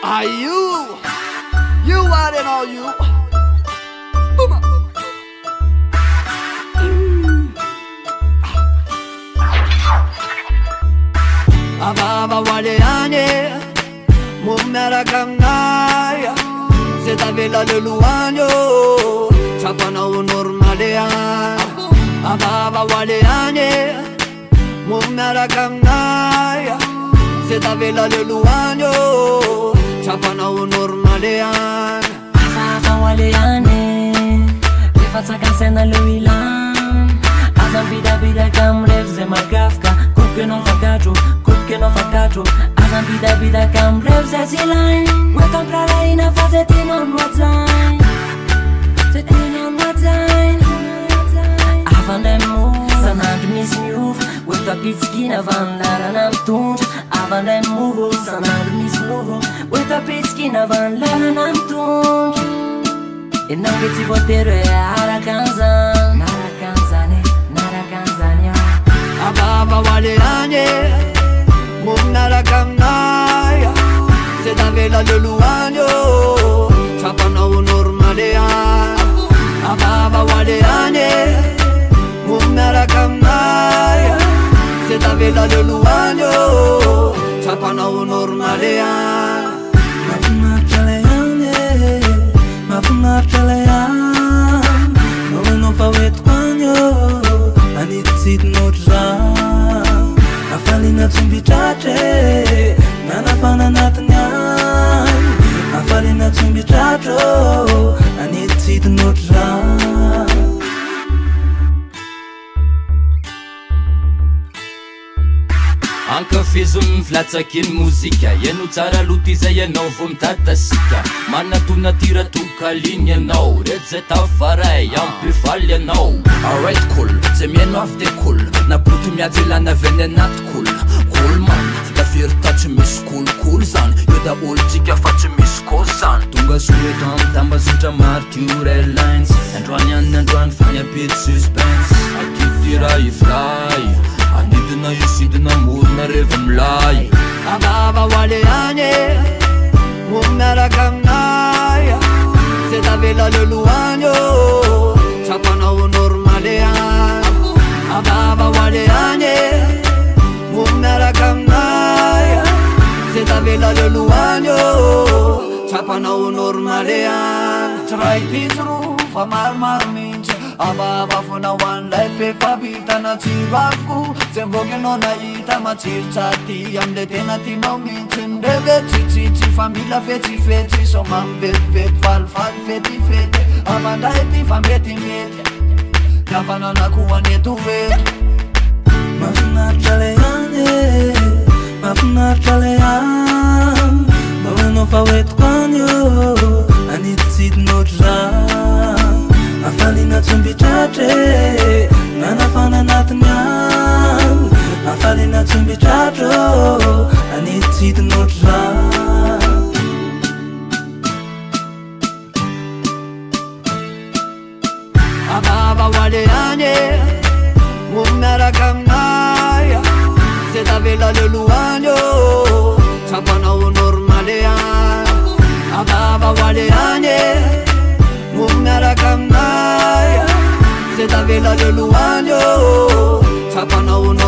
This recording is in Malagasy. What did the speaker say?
Are you? You are and all you. Avava waleane Mumera kamnaya Setavela leluanyo Chapana unormalea Avava waleane Mumera kamnaya Setavela leluanyo Chapana unormalea Avava waleane Rifața cansena lui Ilan Azam bida cam revze magafka Que non fa cacio, che non fa cacio. Azam bida cam revze zilain. Mă comprara in a fase ti non wazain. Se ti non wazain. Avan dem move, sanand mis move. With a pitskina van laranam tunj. Avan dem move, sanand mis move. With a pitskina van laranam tunj. E non che ti potere arakanzan, narakanzane, narakanzania. Avava waleane Mumnara kamnaya Setavela leluanyo Chapana unormalea Avava waleane Mumnara kamnaya Setavela leluanyo Chapana unormalea Mafuna chalean No fawet kwanyo Anitsit notran Afalina tsumbitratre Nanafana natanyay Afalina tsumbitratre Anitsit notran Anka fezon flatsakin muzika Ianao tsara lotiza ianao vo mitatasiaka Manatona tiratoka liny ianao Reto zay tafaray ampifaly ianao Alright cool, zay mihaino avy de cool Naboto miajo ilana avy any anaty cool Cool man, da verita tsy misy cool zany Io da olo tsika fa tsy misy cause zany Tonga soeto amy tambazotra Marture Airlines Androany any androany fagnapety suspense Atitira ifly Anidina isidina morona reva milay Avava waleane Mumnara kamnaya Setavela leluanyo Chapana unormalea Avava waleane Mumnara kamnaya Setavela leluanyo Chapana unormalea Try pitru fa marmar minche Avava fona one life fabitana tsirako Zemvogenao nahita matsirotsati Amle tena tinao mintsy ndreve tsitsitsy fa mila fetsifetsy So mamvetivety falifaly fetifety Amandray ty fa metimety Kafananako aneto eto Mafinaritra le ane Mafinaritra le ane Magnano fa hoentiko anio Anititsidin'ohatran Afalina tsombitratre Nanafana anatiny any Afalina tsombitratre Anititsidin'ohatran Avava waleane Mumnara kamnaya Setavela leluanyo Chapana unormalea Avava waleane Mumnara kamnaya Setavela leluanyo Chapana unormalea